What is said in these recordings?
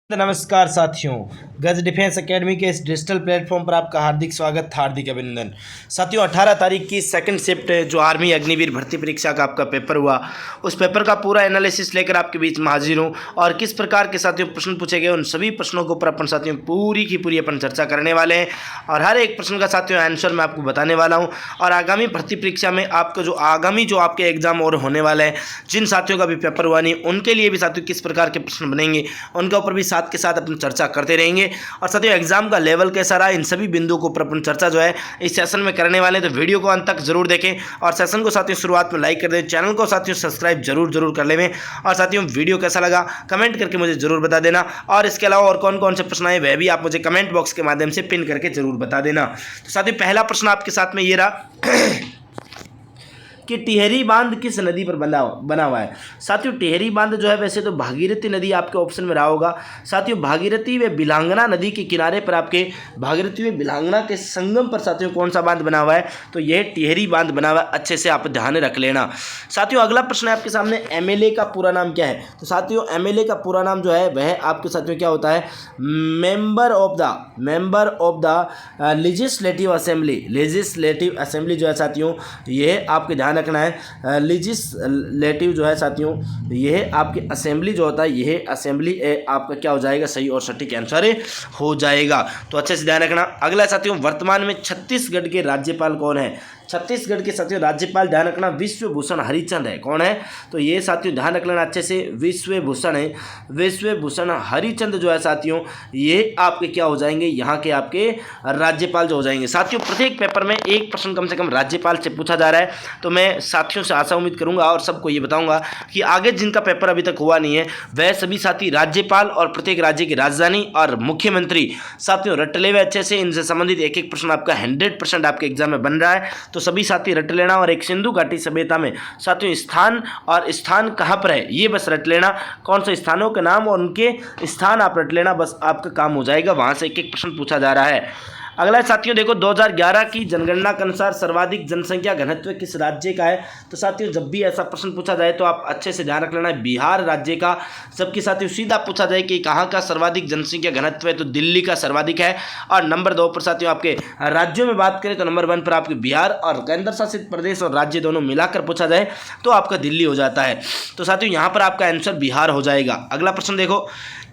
नमस्कार साथियों, गज डिफेंस एकेडमी के इस डिजिटल प्लेटफॉर्म पर आपका हार्दिक स्वागत, हार्दिक अभिनंदन। साथियों 18 तारीख की सेकंड शिफ्ट जो आर्मी अग्निवीर भर्ती परीक्षा का आपका पेपर हुआ, उस पेपर का पूरा एनालिसिस लेकर आपके बीच में हाजिर हूँ और किस प्रकार के साथियों प्रश्न पूछे गए उन सभी प्रश्नों के ऊपर अपन साथियों पूरी की पूरी अपन चर्चा करने वाले हैं और हर एक प्रश्न का साथियों आंसर मैं आपको बताने वाला हूँ। और आगामी भर्ती परीक्षा में आपका जो आगामी आपके एग्जाम और होने वाले हैं, जिन साथियों का भी पेपर हुआ नहीं उनके लिए भी साथियों किस प्रकार के प्रश्न बनेंगे उनके ऊपर भी साथ के साथ अपन चर्चा करते रहेंगे। और साथियों एग्जाम का लेवल कैसा रहा, इन सभी बिंदुओं को अपन चर्चा जो है इस सेशन में करने वाले हैं, तो वीडियो को अंत तक जरूर देखें और सेशन को साथियों शुरुआत में लाइक कर दें, चैनल को साथियों सब्सक्राइब जरूर कर लें और साथियों वीडियो कैसा लगा कमेंट करके मुझे जरूर बता देना। और इसके अलावा और कौन कौन से प्रश्न आए वह भी आप मुझे कमेंट बॉक्स के माध्यम से पिन करके जरूर बता देना। तो साथियों पहला प्रश्न आपके साथ में ये रहा कि टिहरी बांध किस नदी पर बना हुआ है। साथियों टिहरी बांध जो है वैसे तो भागीरथी नदी आपके ऑप्शन में रहा होगा। साथियों भागीरथी व बिलांगना नदी के किनारे पर आपके भागीरथी व बिलांगना के संगम पर साथियों कौन सा बांध बना हुआ है, तो यह टिहरी बांध बना हुआ है, अच्छे से आप ध्यान रख लेना। साथियों अगला प्रश्न है आपके सामने, एमएलए का पूरा नाम क्या है। तो साथियों एमएलए का पूरा नाम जो है वह आपके साथियों क्या होता है, member of the legislative assembly जो है साथियों यह आपके ध्यान रखना है। लेजिस्लेटिव जो है साथियों यह आपकी असेंबली जो होता है, यह असेंबली आपका क्या हो जाएगा, सही और सटीक आंसर हो जाएगा। तो अच्छे से ध्यान रखना। अगला साथियों वर्तमान में छत्तीसगढ़ के राज्यपाल कौन है। छत्तीसगढ़ के साथियों राज्यपाल ध्यान रखना विश्वभूषण हरिचंद है। कौन है, तो ये साथियों ध्यान रख लेना अच्छे से, विश्वभूषण है। विश्वभूषण हरिचंद जो है साथियों ये आपके क्या हो जाएंगे, यहाँ के आपके राज्यपाल जो हो जाएंगे। साथियों प्रत्येक पेपर में एक प्रश्न कम से कम राज्यपाल से पूछा जा रहा है, तो मैं साथियों से आशा उम्मीद करूंगा और सबको ये बताऊंगा कि आगे जिनका पेपर अभी तक हुआ नहीं है वह सभी साथी राज्यपाल और प्रत्येक राज्य की राजधानी और मुख्यमंत्री साथियों रट ले हुए अच्छे से। इनसे संबंधित एक एक प्रश्न आपका 100% आपके एग्जाम में बन रहा है, तो सभी साथी रट लेना। और एक सिंधु घाटी सभ्यता में साथियों स्थान और स्थान कहां पर है ये बस रट लेना, कौन से स्थानों के नाम और उनके स्थान आप रट लेना, बस आपका काम हो जाएगा। वहां से एक एक प्रश्न पूछा जा रहा है। अगला साथियों देखो 2011 की जनगणना के अनुसार सर्वाधिक जनसंख्या घनत्व किस राज्य का है। तो साथियों जब भी ऐसा प्रश्न पूछा जाए तो आप अच्छे से ध्यान रख लेना है बिहार राज्य का। सबके साथियों सीधा पूछा जाए कि कहाँ का सर्वाधिक जनसंख्या घनत्व है, तो दिल्ली का सर्वाधिक है। और नंबर 2 पर साथियों आपके राज्यों में बात करें तो नंबर 1 पर आपके बिहार, और केंद्र शासित प्रदेश और राज्य दोनों मिलाकर पूछा जाए तो आपका दिल्ली हो जाता है। तो साथियों यहाँ पर आपका आंसर बिहार हो जाएगा। अगला प्रश्न देखो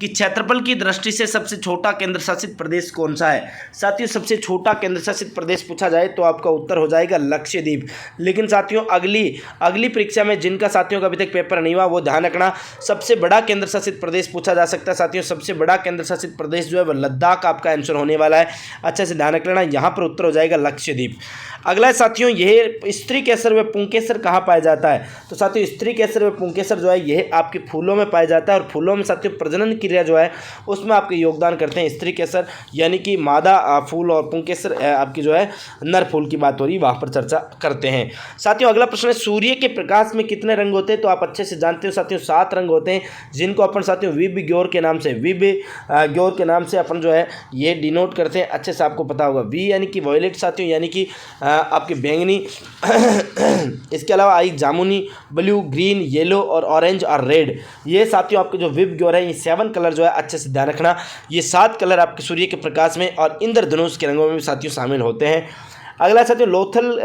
कि क्षेत्रफल की दृष्टि से सबसे छोटा केंद्र शासित प्रदेश कौन सा है। साथियों सबसे छोटा केंद्र शासित प्रदेश पूछा जाए तो आपका उत्तर हो जाएगा लक्षद्वीप। लेकिन साथियों अगली परीक्षा में जिनका साथियों का अभी तक पेपर नहीं हुआ वो ध्यान रखना, सबसे बड़ा केंद्र शासित प्रदेश पूछा जा सकता है। साथियों सबसे बड़ा केंद्र शासित प्रदेश जो है वह लद्दाख आपका आंसर होने वाला है, अच्छे से ध्यान रख लेना, यहाँ पर उत्तर हो जाएगा लक्षद्वीप। अगला साथियों यह स्त्री केसर व पुंकेसर कहाँ पाया जाता है। तो साथियों स्त्री केसर व पुंकेसर जो है यह आपके फूलों में पाया जाता है, और फूलों में साथियों प्रजनन क्रिया जो है उसमें आपके योगदान करते हैं स्त्री केसर, यानी कि मादा फूल, और पुंकेसर आपकी जो है नर फूल की बात हो रही है, वहाँ पर चर्चा करते हैं। साथियों अगला प्रश्न है सूर्य के प्रकाश में कितने रंग होते हैं। तो आप अच्छे से जानते हो साथियों 7 रंग होते हैं, जिनको अपन साथियों विबग्योर के नाम से अपन जो है ये डिनोट करते हैं, अच्छे से आपको पता होगा। वी यानी कि वॉयलेट साथियों, यानी कि आपके बैंगनी इसके अलावा आई जामुनी, ब्लू, ग्रीन, येलो और ऑरेंज और रेड, ये साथियों आपके जो विबग्योर है ये 7 कलर जो है अच्छे से ध्यान रखना, ये 7 कलर आपके सूर्य के प्रकाश में और इंद्रधनुष के रंगों में भी साथियों शामिल होते हैं। अगला साथियों लोथल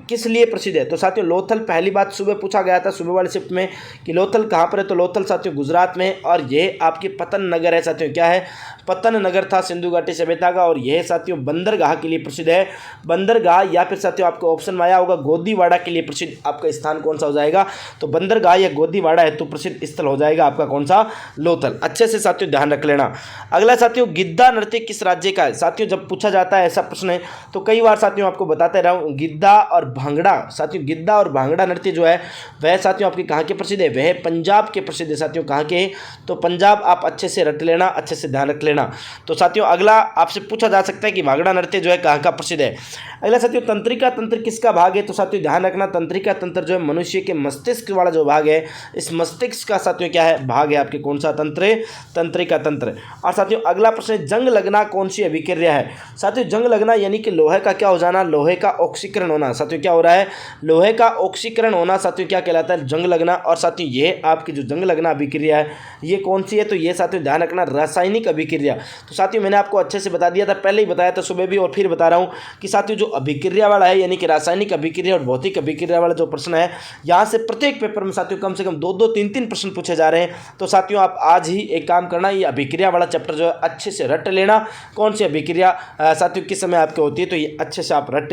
किस लिए प्रसिद्ध है। तो साथियों लोथल पहली बात सुबह पूछा गया था सुबह वाली शिफ्ट में कि लोथल कहाँ पर है, तो लोथल साथियों गुजरात में, और ये आपके पतन नगर है साथियों, क्या है, पतन नगर था सिंधु घाटी सभ्यता का, और यह साथियों बंदरगाह के लिए प्रसिद्ध है। बंदरगाह या फिर साथियों आपको ऑप्शन में आया होगा गोदीवाड़ा के लिए प्रसिद्ध आपका स्थान कौन सा हो जाएगा, तो बंदरगाह या गोदीवाड़ा है तो प्रसिद्ध स्थल हो जाएगा आपका कौन सा, लोथल। अच्छे से साथियों ध्यान रख लेना। अगला साथियों गिद्धा नृत्य किस राज्य का है। साथियों जब पूछा जाता है ऐसा प्रश्न है तो कई बार साथियों आपको बताते रहा हूँ, गिद्धा और भांगड़ा, साथियों गिद्धा और भांगड़ा नृत्य जो है वह साथियों आपके कहाँ के प्रसिद्ध है, वह पंजाब के प्रसिद्ध है साथियों। कहाँ के, तो पंजाब आप अच्छे से रट लेना, अच्छे से ध्यान रख लेना। तो साथियों अगला आपसे पूछा जा सकता है कि भांगड़ा नृत्य जो है कहाँ का प्रसिद्ध है। अगला साथियों तंत्रिका तंत्र किसका भाग है। तो साथियों ध्यान रखना तंत्रिका तंत्र जो है मनुष्य के मस्तिष्क वाला जो भाग है, इस मस्तिष्क का साथियों क्या है, भाग है आपके कौन सा तंत्र, तंत्रिका तंत्र। और साथियों अगला प्रश्न जंग लगना कौन सी अभिक्रिया है। साथियों जंग लगना यानी कि लोहे का क्या हो जाना, लोहे का ऑक्सीकरण होना। साथियों क्या हो रहा है, लोहे का ऑक्सीकरण होना साथियों क्या कहलाता है, जंग लगना। और साथियों ये आपकी जो जंग लगना अभिक्रिया है ये कौन सी है, तो ये साथियों ध्यान रखना रासायनिक अभिक्रिया। तो साथियों मैंने आपको अच्छे से बता दिया था, पहले ही बताया था सुबह भी और फिर बता रहा हूँ कि साथियों जो अभिक्रिया वाला है यानी कि रासायनिक अभिक्रिया और भौतिक अभिक्रिया वाला जो प्रश्न है, यहाँ से प्रत्येक पेपर में साथियों कम से कम 2-2, 3-3 प्रश्न पूछे जा रहे हैं। तो साथियों आप आज ही एक काम करना, ये अभिक्रिया वाला चैप्टर जो है अच्छे से रट लेना, कौन सी अभिक्रिया साथियों किस समय आपके होती है, तो ये अच्छे से आप रट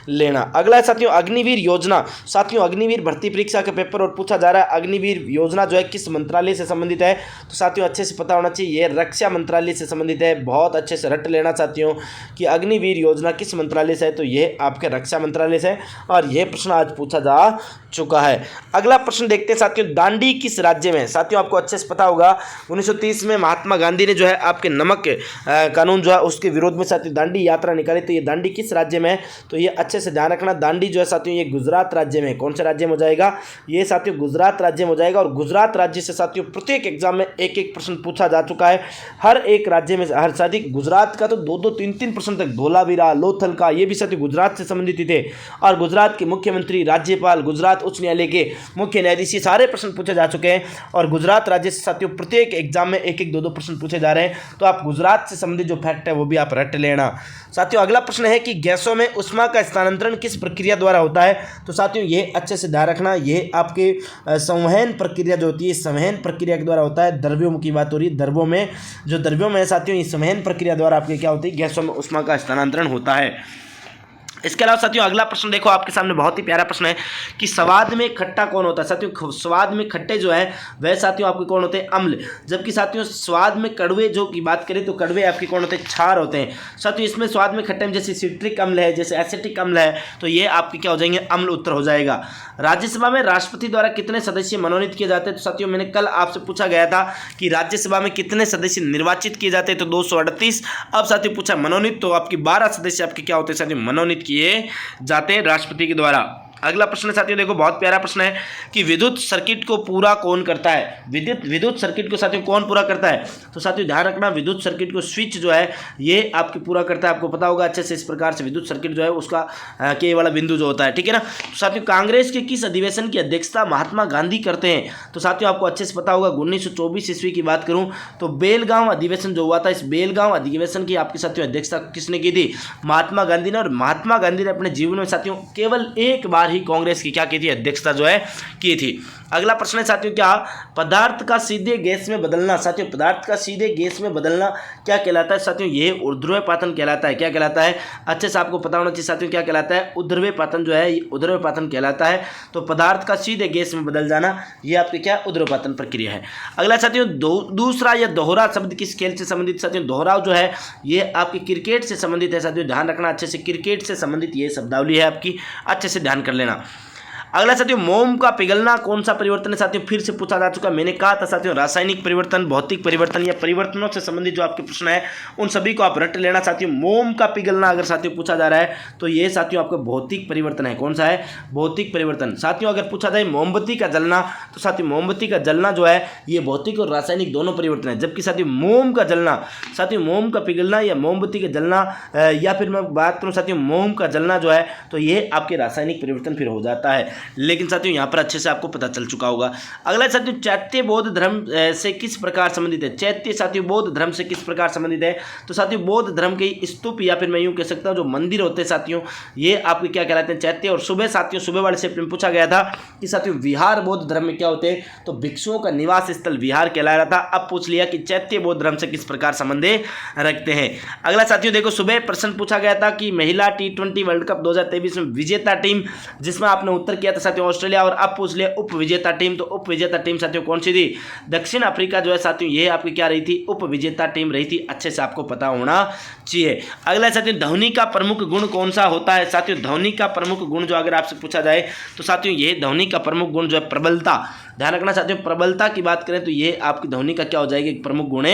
लेना। अगला है साथियों अग्निवीर योजना। साथियों अग्निवीर भर्ती परीक्षा का पेपर और पूछा जा रहा है, अग्निवीर योजना जो है किस मंत्रालय से संबंधित है, तो साथियों अच्छे से पता होना चाहिए, ये रक्षा मंत्रालय से संबंधित है। बहुत अच्छे से रट लेना साथियों कि अग्निवीर योजना किस मंत्रालय से है, तो ये आपके रक्षा मंत्रालय से, और यह प्रश्न आज पूछा जा चुका है। अगला प्रश्न देखते हैं साथियों, दांडी किस राज्य में। साथियों आपको अच्छे से पता होगा 1930 में महात्मा गांधी ने जो है आपके नमक कानून जो है उसके विरोध में साथियों दांडी यात्रा निकाली। तो ये दांडी किस राज्य में है, तो ये अच्छे से ध्यान रखना, दांडी जो है साथियों ये गुजरात राज्य में। कौन से राज्य में हो जाएगा, ये साथियों गुजरात राज्य में हो जाएगा। और गुजरात राज्य से साथियों प्रत्येक एग्जाम में एक एक प्रश्न पूछा जा चुका है, हर एक राज्य में हर साथी गुजरात का तो 2-2, 3-3 प्रश्न तक, धोलावीरा, लोथल का, ये भी साथियों गुजरात से संबंधित ही थे। और गुजरात के मुख्यमंत्री, राज्यपाल, गुजरात उच्च न्यायालय के मुख्य न्यायाधीश, ये सारे प्रश्न पूछे जा चुके हैं। और गुजरात राज्य से साथियों प्रत्येक एग्जाम में एक एक 2-2 प्रश्न पूछे जा रहे हैं। तो आप गुजरात से संबंधित जो फैक्ट है वो भी आप रट लेना। साथियों अगला प्रश्न है कि गैसों में ऊष्मा का स्थानांतरण किस प्रक्रिया द्वारा होता है, तो साथियों ये अच्छे से ध्यान रखना, ये आपके संवहन प्रक्रिया जो होती है संवहन प्रक्रिया के द्वारा होता है। द्रव्यों की बात हो रही है, द्रव्यों में जो द्रव्यों में साथियों ये संवहन प्रक्रिया द्वारा आपके क्या होती है, गैसों में ऊष्मा का स्थानांतरण होता है। इसके अलावा साथियों अगला प्रश्न देखो आपके सामने, बहुत ही प्यारा प्रश्न है कि स्वाद में खट्टा कौन होता है। साथियों स्वाद में खट्टे जो है वह साथियों आपके कौन होते हैं, अम्ल। जबकि साथियों स्वाद में कड़वे जो की बात करें तो कड़वे आपके कौन होते हैं, क्षार होते हैं। साथियों इसमें स्वाद में खट्टे में जैसे सिट्रिक अम्ल है, जैसे एसिटिक अम्ल है, तो ये आपके क्या हो जाएंगे, अम्ल उत्तर हो जाएगा। राज्यसभा में राष्ट्रपति द्वारा कितने सदस्य मनोनीत किए जाते हैं, तो साथियों मैंने कल आपसे पूछा गया था कि राज्यसभा में कितने सदस्य निर्वाचित किए जाते हैं, तो 238। अब साथियों पूछा मनोनीत, तो आपकी 12 सदस्य आपके क्या होते हैं साथियों, मनोनीत किए जाते हैं राष्ट्रपति के द्वारा। अगला प्रश्न साथियों देखो बहुत प्यारा प्रश्न है कि विद्युत सर्किट को पूरा कौन करता है। विद्युत सर्किट को साथियों कौन पूरा करता है, तो साथियों ध्यान रखना विद्युत सर्किट को स्विच जो है ये आपकी पूरा करता है। आपको पता होगा अच्छे से, इस प्रकार से विद्युत सर्किट जो है उसका के वाला बिंदु जो होता है, ठीक है ना। तो साथियों कांग्रेस के किस अधिवेशन की अध्यक्षता महात्मा गांधी करते हैं, तो साथियों आपको अच्छे से पता होगा 1924 ईस्वी की बात करूं तो बेलगांव अधिवेशन जो हुआ था, इस बेलगांव अधिवेशन की आपके साथियों अध्यक्षता किसने की थी, महात्मा गांधी ने। और महात्मा गांधी ने अपने जीवन में साथियों केवल एक बार ही कांग्रेस की क्या की थी, अध्यक्षता जो है की थी। अगला प्रश्न है साथियों क्या, पदार्थ का सीधे गैस में बदलना। साथियों पदार्थ का सीधे गैस में बदलना क्या कहलाता है, साथियों ये ऊर्ध्वपातन कहलाता है। क्या कहलाता है, अच्छे से आपको पता होना चाहिए साथियों, क्या कहलाता है, ऊर्ध्वपातन जो है ऊर्ध्वपातन कहलाता है। तो पदार्थ का सीधे गैस में बदल जाना ये आपकी क्या ऊर्ध्वपातन प्रक्रिया है। अगला साथियों दूसरा या दोहरा शब्द किस खेल से संबंधित, साथियों दोहराव जो है ये आपकी क्रिकेट से संबंधित है। साथियों ध्यान रखना अच्छे से, क्रिकेट से संबंधित ये शब्दावली है आपकी, अच्छे से ध्यान कर लेना। अगला साथियों मोम का पिघलना कौन सा परिवर्तन है, साथियों फिर से पूछा जा चुका। मैंने कहा था साथियों रासायनिक परिवर्तन, भौतिक परिवर्तन या परिवर्तनों से संबंधित जो आपके प्रश्न है उन सभी को आप रट लेना। साथियों मोम का पिघलना अगर साथियों पूछा जा रहा है तो ये साथियों आपका भौतिक परिवर्तन है। कौन सा है, भौतिक परिवर्तन। साथियों अगर पूछा जाए मोमबत्ती का जलना, तो साथियों मोमबत्ती का जलना जो है ये भौतिक और रासायनिक दोनों परिवर्तन है। जबकि साथियों मोम का जलना, साथियों मोम का पिघलना या मोमबत्ती का जलना, या फिर मैं बात करूँ साथियों मोम का जलना जो है तो ये आपके रासायनिक परिवर्तन फिर हो जाता है। लेकिन साथियों यहाँ पर अच्छे से आपको पता चल चुका होगा। अगला साथियों चैत्य बौद्ध धर्म से किस प्रकार संबंधित है। चैत्य साथियों बौद्ध धर्म से किस प्रकार संबंधित है, तो साथियों बौद्ध धर्म के स्तूप या फिर मैं यूँ कह सकता हूँ जो मंदिर होते हैं साथियों ये आपके क्या कहलाते हैं, चैत्य। और सुबह साथियों सुबह वाले सेट में पूछा गया था कि साथियों विहार बौद्ध धर्म में क्या होते हैं, तो भिक्षुओं का निवास स्थल विहार कहला रहा था। अब पूछ लिया कि चैत्य बौद्ध धर्म से किस प्रकार संबंध रखते हैं। अगला साथियों देखो सुबह प्रश्न पूछा गया था कि महिला T20 वर्ल्ड कप 2023 में विजेता टीम, जिसमें आपने उत्तर किया था साथियों ऑस्ट्रेलिया। और अब पूछ लिया उप विजेता टीम, तो उप विजेता टीम साथियों कौन सी थी, दक्षिण अफ्रीका जो है साथियों ये आपकी क्या रही थी, उप विजेता टीम रही थी। अच्छे से आपको पता होना चाहिए। अगला साथियों ध्वनि का प्रमुख गुण कौन सा होता है। साथियों ध्वनि का प्रमुख गुण जो अगर आपसे पूछा जाए तो साथियों ये ध्वनि का प्रमुख गुण जो है प्रबलता। ध्यान रखना साथियों प्रबलता की बात करें तो ये आपकी ध्वनि का क्या हो जाएगा, एक प्रमुख गुण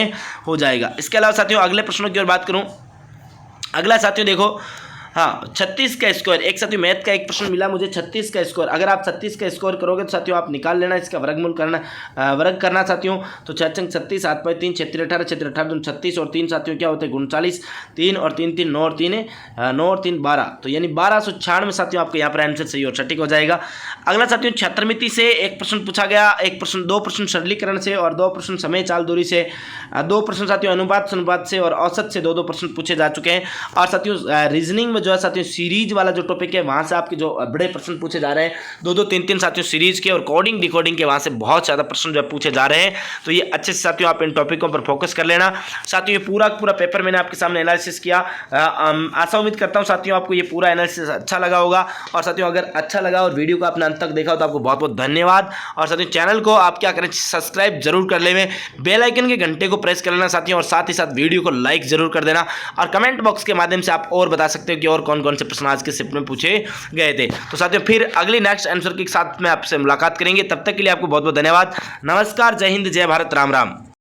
हो जाएगा। इसके अलावा साथियों अगले प्रश्नों की ओर बात करूं, अगला साथियों देखो हाँ 36 का स्क्वायर, एक साथियों मैथ का एक प्रश्न मिला मुझे 36 का स्क्वायर। अगर आप 36 का स्क्वायर करोगे तो साथियों आप निकाल लेना, इसका वर्गमूल करना, वर्ग करना साथियों। तो 4 × 36 7 × 3 36 18 36 18 दूनी 36 और 3 साथियों क्या होते हैं 39, 3 और 3 3 9 और 3 9 और 3 12, तो यानी 1296 साथियों आपको यहाँ पर आंसर सही और सटीक हो जाएगा। अगला साथियों छात्रमिति से एक प्रश्न पूछा गया, एक प्रश्न, 2 प्रश्न सरलीकरण से और 2 प्रश्न समय चाल दूरी से, 2 प्रश्न साथियों अनुपात अनुपात से और औसत से 2 प्रश्न पूछे जा चुके हैं। और साथियों रीजनिंग में जो है साथियों सीरीज वाला जो टॉपिक है वहाँ से आपके जो बड़े प्रश्न पूछे जा रहे हैं, 2 3 3 साथियों सीरीज के और कोडिंग डिकोडिंग के वहाँ से बहुत ज़्यादा प्रश्न जो है पूछे जा रहे हैं। तो ये अच्छे से साथियों आप इन टॉपिकों पर फोकस कर लेना। साथियों ये पूरा पेपर मैंने आपके सामने एनालिसिस किया। आशा उम्मीद करता हूँ साथियों आपको ये पूरा एनालिसिस अच्छा लगा होगा। और साथियों अगर अच्छा लगा और वीडियो को आपने अंत तक देखा हो तो आपको बहुत बहुत धन्यवाद। और साथियों चैनल को आप क्या करें, सब्सक्राइब जरूर कर लें, बेल आइकन के घंटे को प्रेस कर लेना साथियों, और साथ ही साथ वीडियो को लाइक जरूर कर देना। और कमेंट बॉक्स के माध्यम से आप और बता सकते हो कि और कौन कौन से प्रश्न आज के शिफ्ट में पूछे गए थे। तो साथियों फिर अगली नेक्स्ट आंसर के साथ में आपसे मुलाकात करेंगे, तब तक के लिए आपको बहुत बहुत धन्यवाद। नमस्कार, जय हिंद, जय भारत, राम राम।